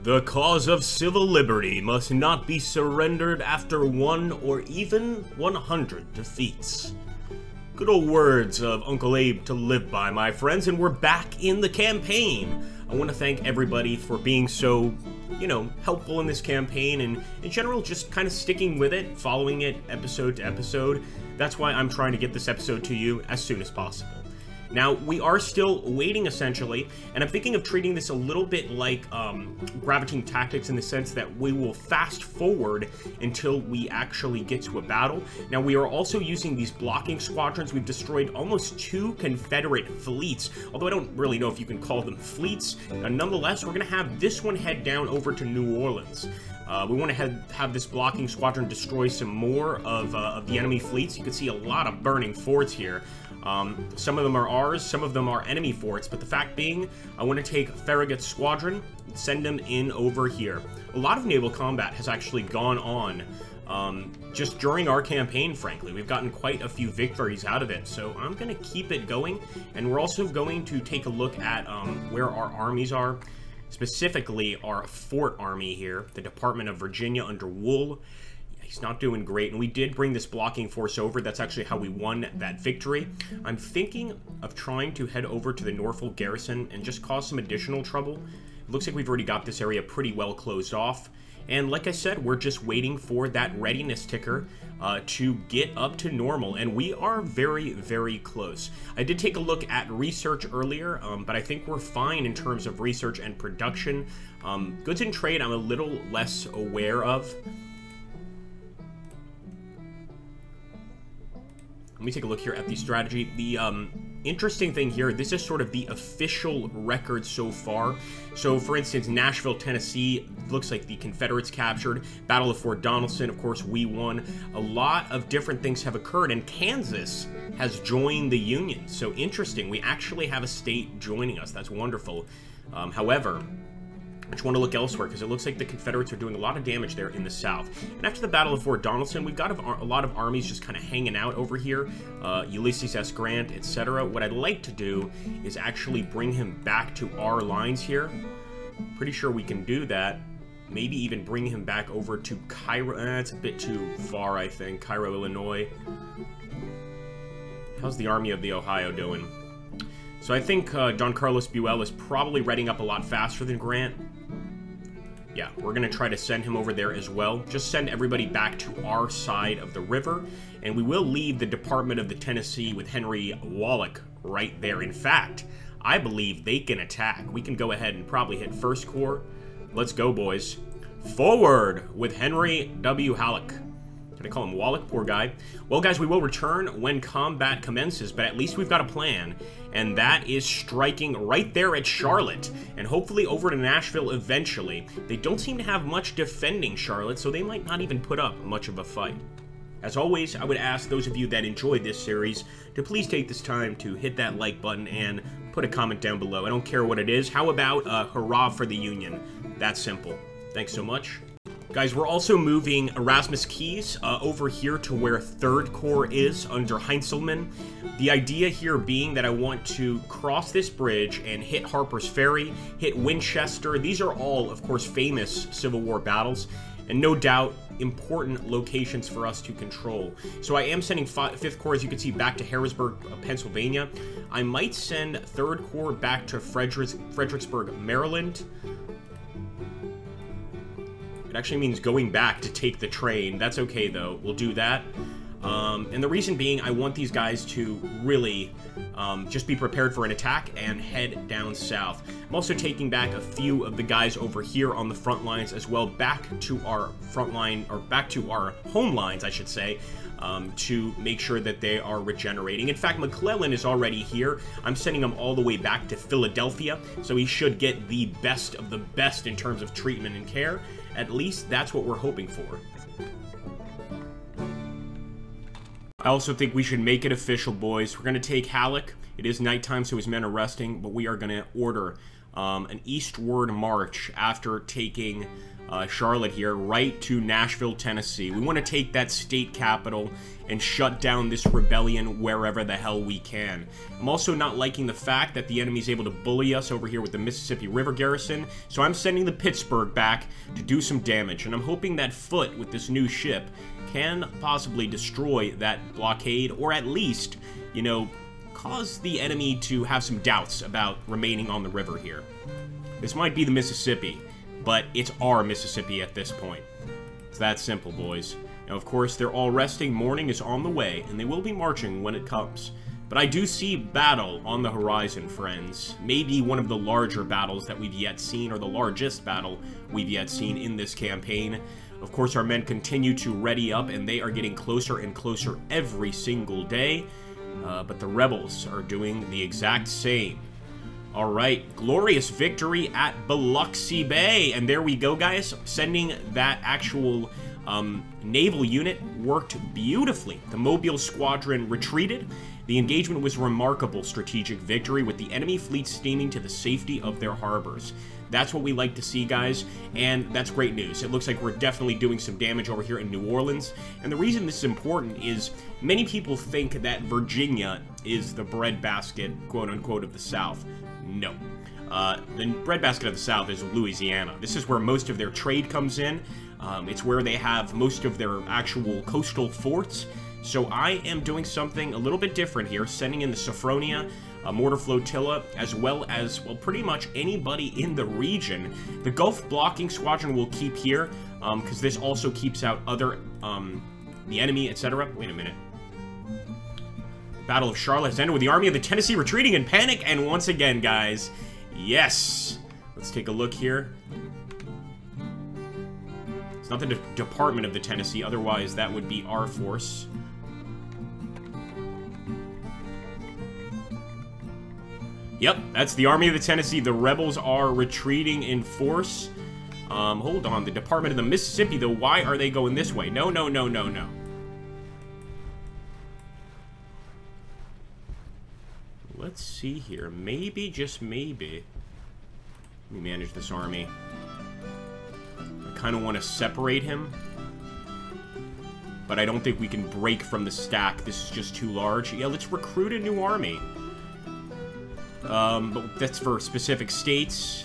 The cause of civil liberty must not be surrendered after 1 or even 100 defeats. Good old words of Uncle Abe to live by, my friends, and we're back in the campaign. I want to thank everybody for being so, helpful in this campaign, and in general, just kind of sticking with it, following it episode to episode. That's why I'm trying to get this episode to you as soon as possible. Now, we are still waiting, essentially, and I'm thinking of treating this a little bit like Gravitating Tactics in the sense that we will fast forward until we actually get to a battle. Now, we are also using these blocking squadrons. We've destroyed almost 2 Confederate fleets, although I don't really know if you can call them fleets. Nonetheless, we're going to have this one head down over to New Orleans. We want to have this blocking squadron destroy some more of the enemy fleets. You can see a lot of burning forts here. Some of them are ours, some of them are enemy forts, but the fact being, I want to take Farragut's squadron and send them in over here. A lot of naval combat has actually gone on just during our campaign, frankly. We've gotten quite a few victories out of it, so I'm going to keep it going, and we're also going to take a look at where our armies are. Specifically, our Fort Army here, the Department of Virginia under Wool. He's not doing great, and we did bring this blocking force over. That's actually how we won that victory. I'm thinking of trying to head over to the Norfolk garrison and just cause some additional trouble. It looks like we've already got this area pretty well closed off. And like I said, we're just waiting for that readiness ticker to get up to normal, and we are very, very close. I did take a look at research earlier, but I think we're fine in terms of research and production. Goods and trade, I'm a little less aware of. Let me take a look here at the strategy. The interesting thing here, this is sort of the official record so far. So, for instance, Nashville, Tennessee, looks like the Confederates captured. Battle of Fort Donelson, of course, we won. A lot of different things have occurred, and Kansas has joined the Union. So, interesting. We actually have a state joining us. That's wonderful. However, I just want to look elsewhere, because it looks like the Confederates are doing a lot of damage there in the south. And after the Battle of Fort Donelson, we've got a lot of armies just kind of hanging out over here. Ulysses S. Grant, etc. What I'd like to do is actually bring him back to our lines here. Pretty sure we can do that. Maybe even bring him back over to Cairo. That's a bit too far, I think. Cairo, Illinois. How's the Army of the Ohio doing? So I think Don Carlos Buell is probably readying up a lot faster than Grant. Yeah, we're going to try to send him over there as well. Just send everybody back to our side of the river. And we will leave the Department of the Tennessee with Henry Wallach right there. In fact, I believe they can attack. We can go ahead and probably hit First Corps. Let's go, boys. Forward with Henry W. Halleck. Did I call him Wallach? Poor guy. Well, guys, we will return when combat commences, but at least we've got a plan, and that is striking right there at Charlotte, and hopefully over to Nashville eventually. They don't seem to have much defending Charlotte, so they might not even put up much of a fight. As always, I would ask those of you that enjoyed this series to please take this time to hit that like button and put a comment down below. I don't care what it is. How about hurrah for the Union? That's simple. Thanks so much. Guys, we're also moving Erasmus Keys over here to where 3rd Corps is under Heintzelman. The idea here being that I want to cross this bridge and hit Harper's Ferry, hit Winchester. These are all, of course, famous Civil War battles, and no doubt important locations for us to control. So I am sending 5th Corps, as you can see, back to Harrisburg, Pennsylvania. I might send 3rd Corps back to Fredericksburg, Maryland. It actually means going back to take the train. That's okay, though. We'll do that. And the reason being, I want these guys to really just be prepared for an attack and head down south. I'm also taking back a few of the guys over here on the front lines as well, back to our front line, or back to our home lines, I should say, to make sure that they are regenerating. In fact, McClellan is already here. I'm sending him all the way back to Philadelphia, so he should get the best of the best in terms of treatment and care. At least that's what we're hoping for. I also think we should make it official, boys. We're going to take Halleck. It is nighttime, so his men are resting, but we are going to order an eastward march after taking Charlotte here, right to Nashville, Tennessee. We want to take that state capital and shut down this rebellion wherever the hell we can. I'm also not liking the fact that the enemy's able to bully us over here with the Mississippi River garrison, so I'm sending the Pittsburgh back to do some damage, and I'm hoping that Foote, with this new ship, can possibly destroy that blockade, or at least, you know, cause the enemy to have some doubts about remaining on the river here. This might be the Mississippi, but it's our Mississippi at this point. It's that simple, boys. Now, of course, they're all resting. Morning is on the way, and they will be marching when it comes. But I do see battle on the horizon, friends. Maybe one of the larger battles that we've yet seen, or the largest battle we've yet seen in this campaign. Of course, our men continue to ready up, and they are getting closer and closer every single day. But the rebels are doing the exact same. Alright, glorious victory at Biloxi Bay. And there we go, guys. Sending that actual naval unit worked beautifully. The Mobile Squadron retreated. The engagement was a remarkable strategic victory, with the enemy fleet steaming to the safety of their harbors. That's what we like to see, guys, and that's great news. It looks like we're definitely doing some damage over here in New Orleans, and the reason this is important is many people think that Virginia is the breadbasket, quote-unquote, of the South. No. The breadbasket of the South is Louisiana. This is where most of their trade comes in. It's where they have most of their actual coastal forts. So I am doing something a little bit different here, sending in the Sophronia, mortar flotilla, as well as, well, pretty much anybody in the region. The Gulf Blocking Squadron will keep here, because this also keeps out other, the enemy, etc. Wait a minute. Battle of Charlotte has ended with the Army of the Tennessee retreating in panic, and once again, guys, yes! Let's take a look here. It's not the Department of the Tennessee, otherwise that would be our force. Yep, that's the Army of the Tennessee. The rebels are retreating in force. Hold on, the Department of the Mississippi, though, why are they going this way? No, no, no, no, no. Let's see here. Maybe, just maybe. Let me manage this army. I kind of want to separate him, but I don't think we can break from the stack. This is just too large. Yeah, let's recruit a new army. But that's for specific states.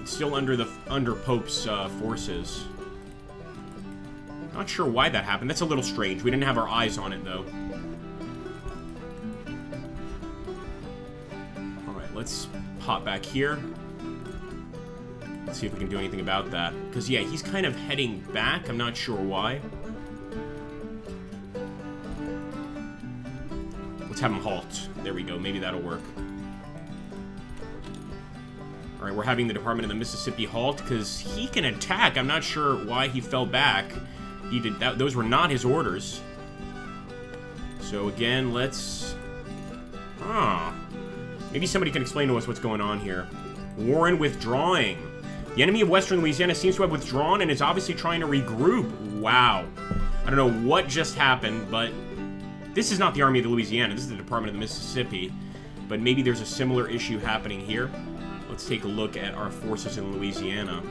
It's still under Pope's forces. Not sure why that happened. That's a little strange. We didn't have our eyes on it, though. Alright, let's pop back here. Let's see if we can do anything about that. Because, yeah, he's kind of heading back. I'm not sure why. Let's have him halt. There we go. Maybe that'll work. Alright, we're having the Department of the Mississippi halt because he can attack. I'm not sure why he fell back. He did that. Those were not his orders. So again, let's... Maybe somebody can explain to us what's going on here. Warren withdrawing. The enemy of Western Louisiana seems to have withdrawn and is obviously trying to regroup. Wow. I don't know what just happened, but... This is not the Army of the Louisiana. This is the Department of the Mississippi. But maybe there's a similar issue happening here. Let's take a look at our forces in Louisiana.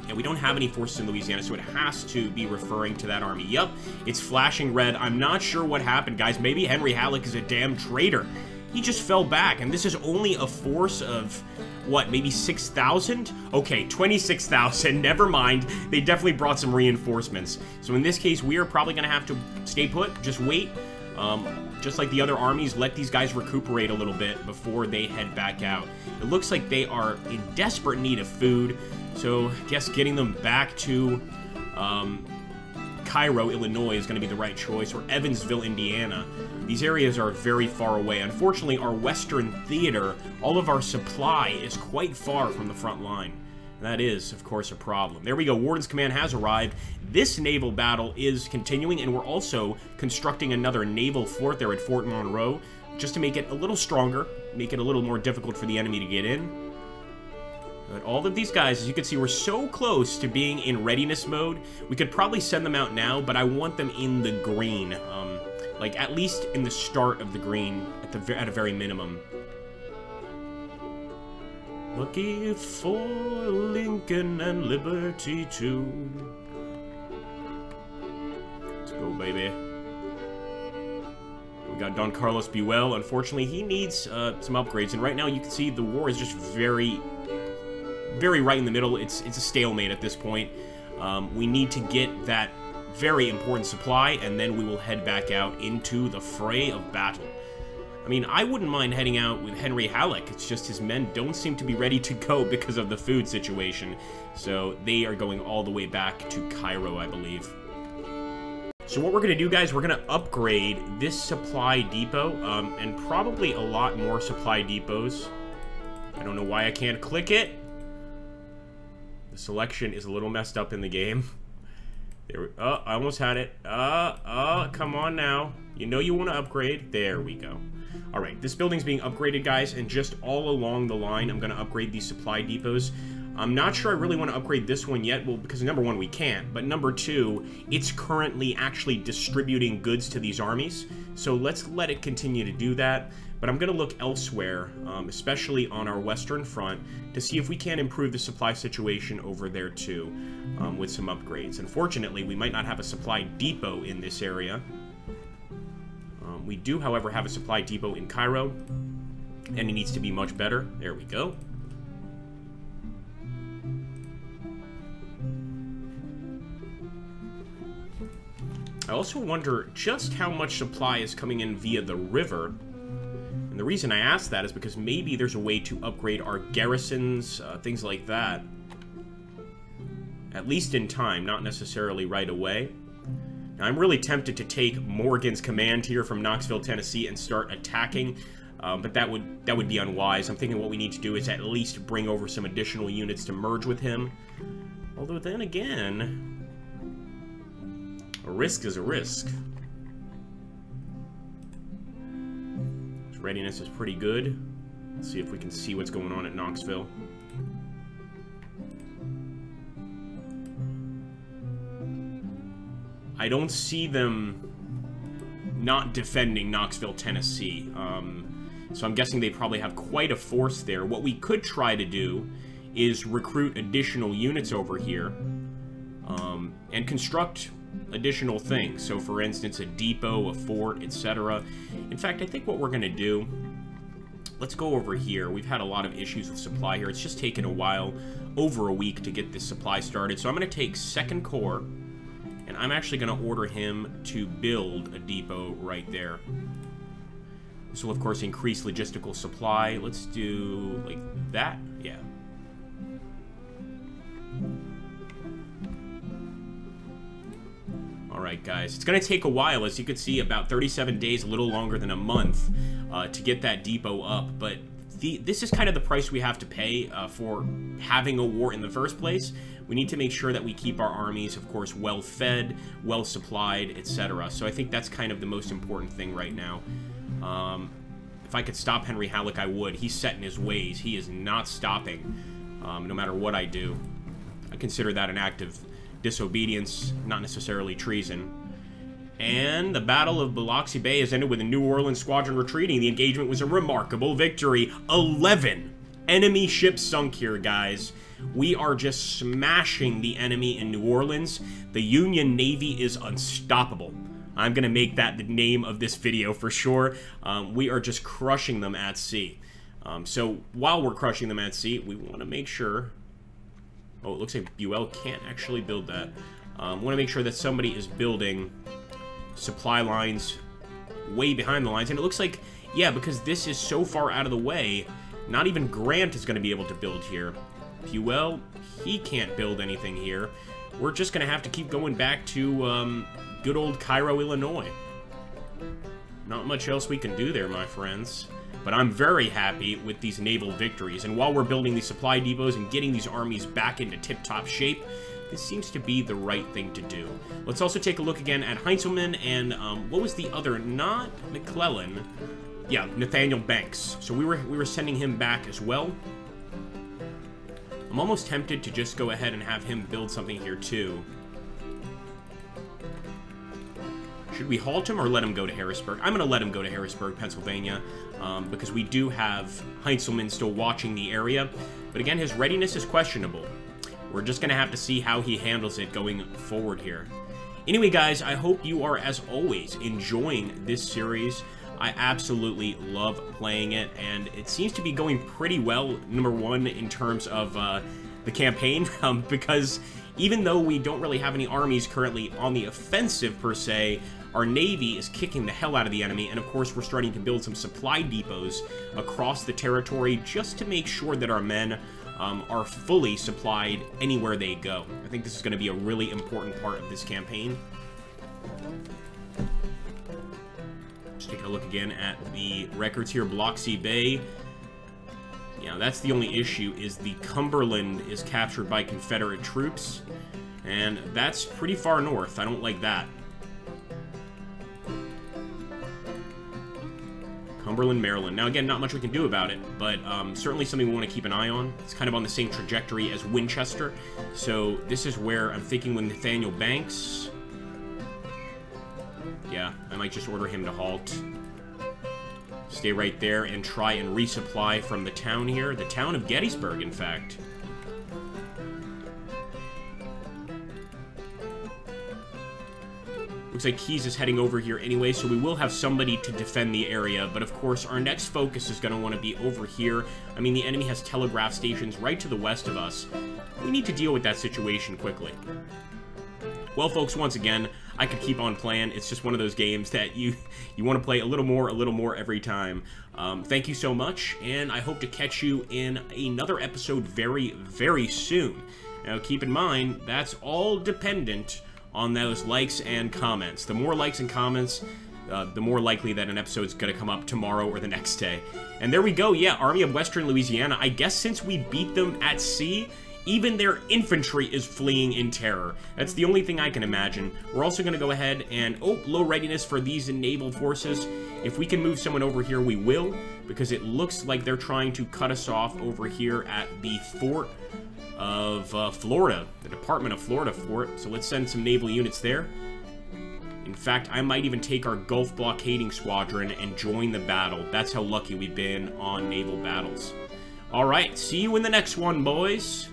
Yeah, we don't have any forces in Louisiana, so it has to be referring to that army. Yup, it's flashing red. I'm not sure what happened, guys. Maybe Henry Halleck is a damn traitor. He just fell back, and this is only a force of, what, maybe 6,000? Okay, 26,000. Never mind. They definitely brought some reinforcements. So in this case, we are probably going to have to stay put, just wait. Just like the other armies, let these guys recuperate a little bit before they head back out. It looks like they are in desperate need of food, so I guess getting them back to Cairo, Illinois is going to be the right choice, or Evansville, Indiana. These areas are very far away. Unfortunately, our Western theater, all of our supply is quite far from the front line. That is, of course, a problem. There we go. Warden's command has arrived. This naval battle is continuing, and we're also constructing another naval fort there at Fort Monroe, just to make it a little stronger, make it a little more difficult for the enemy to get in. But all of these guys, as you can see, we're so close to being in readiness mode. We could probably send them out now, but I want them in the green. Like, at least in the start of the green, at a very minimum. Lucky for Lincoln and Liberty too. Let's go, baby. We got Don Carlos Buell. Unfortunately, he needs some upgrades, and right now you can see the war is just very right in the middle. It's a stalemate at this point. We need to get that very important supply, and then we will head back out into the fray of battle. I mean, I wouldn't mind heading out with Henry Halleck. It's just his men don't seem to be ready to go because of the food situation. So they are going all the way back to Cairo, I believe. So what we're going to do, guys, we're going to upgrade this supply depot, and probably a lot more supply depots. I don't know why I can't click it. The selection is a little messed up in the game. There we, oh, I almost had it. Come on now. You know you want to upgrade. There we go. Alright, this building's being upgraded, guys, and just all along the line, I'm going to upgrade these supply depots. I'm not sure I really want to upgrade this one yet, well, because number one, we can't, but number two, it's currently actually distributing goods to these armies, so let's let it continue to do that. But I'm going to look elsewhere, especially on our western front, to see if we can improve the supply situation over there too, with some upgrades. Unfortunately, we might not have a supply depot in this area. We do, however, have a supply depot in Cairo, and it needs to be much better. There we go. I also wonder just how much supply is coming in via the river. And the reason I ask that is because maybe there's a way to upgrade our garrisons, things like that. At least in time, not necessarily right away. Now, I'm really tempted to take Morgan's command here from Knoxville, Tennessee, and start attacking, but that would be unwise. I'm thinking what we need to do is at least bring over some additional units to merge with him. Although then again, a risk is a risk. His readiness is pretty good. Let's see if we can see what's going on at Knoxville. I don't see them not defending Knoxville, Tennessee. So I'm guessing they probably have quite a force there. What we could try to do is recruit additional units over here and construct additional things. So, for instance, a depot, a fort, etc. In fact, I think what we're going to do, let's go over here. We've had a lot of issues with supply here. It's just taken a while, over a week, to get this supply started. So I'm going to take 2nd Corps, and I'm actually going to order him to build a depot right there. This will, of course, increase logistical supply. Let's do like that. Yeah. Alright, guys. It's going to take a while, as you can see, about 37 days, a little longer than a month, to get that depot up. But this is kind of the price we have to pay for having a war in the first place. We need to make sure that we keep our armies, of course, well-fed, well-supplied, etc. So I think that's kind of the most important thing right now. If I could stop Henry Halleck, I would. He's set in his ways. He is not stopping, no matter what I do. I consider that an act of disobedience, not necessarily treason. And the Battle of Biloxi Bay has ended with the New Orleans squadron retreating. The engagement was a remarkable victory. 11 enemy ships sunk here, guys. We are just smashing the enemy in New Orleans. The Union Navy is unstoppable. I'm going to make that the name of this video for sure. We are just crushing them at sea. So while we're crushing them at sea, we want to make sure... Oh, it looks like Buell can't actually build that. Want to make sure that somebody is building supply lines way behind the lines. And it looks like, yeah, because this is so far out of the way, not even Grant is going to be able to build here. Buell, he can't build anything here. We're just going to have to keep going back to good old Cairo, Illinois. Not much else we can do there, my friends. But I'm very happy with these naval victories. And while we're building these supply depots and getting these armies back into tip-top shape, this seems to be the right thing to do. Let's also take a look again at Heintzelman and, what was the other? Not McClellan. Yeah, Nathaniel Banks. So we were sending him back as well. I'm almost tempted to just go ahead and have him build something here too. Should we halt him or let him go to Harrisburg? I'm going to let him go to Harrisburg, Pennsylvania, because we do have Heintzelman still watching the area. But again, his readiness is questionable. We're just going to have to see how he handles it going forward here. Anyway, guys, I hope you are, as always, enjoying this series. I absolutely love playing it, and it seems to be going pretty well, number one, in terms of the campaign, because even though we don't really have any armies currently on the offensive, per se, our navy is kicking the hell out of the enemy, and of course we're starting to build some supply depots across the territory just to make sure that our men are fully supplied anywhere they go. I think this is going to be a really important part of this campaign. Just taking a look again at the records here. Biloxi Bay. Yeah, that's the only issue, is the Cumberland is captured by Confederate troops, and that's pretty far north. I don't like that. Cumberland, Maryland. Now, again, not much we can do about it, but certainly something we want to keep an eye on. It's kind of on the same trajectory as Winchester, so this is where I'm thinking with Nathaniel Banks. Yeah, I might just order him to halt. Stay right there and try and resupply from the town here. The town of Gettysburg, in fact. Looks like Keyes is heading over here anyway, so we will have somebody to defend the area. But of course, our next focus is going to want to be over here. I mean, the enemy has telegraph stations right to the west of us. We need to deal with that situation quickly. Well, folks, once again, I could keep on playing. It's just one of those games that you want to play a little more every time. Thank you so much, and I hope to catch you in another episode very, very soon. Now, keep in mind, that's all dependent on those likes and comments. The more likes and comments, the more likely that an episode's going to come up tomorrow or the next day. And there we go, yeah, Army of Western Louisiana. I guess since we beat them at sea, even their infantry is fleeing in terror. That's the only thing I can imagine. We're also going to go ahead and... Oh, low readiness for these naval forces. If we can move someone over here, we will, because it looks like they're trying to cut us off over here at the fort of Florida, the Department of Florida fort. So let's send some naval units there. In fact, I might even take our Gulf blockading squadron and join the battle. That's how lucky we've been on naval battles. All right, see you in the next one, boys.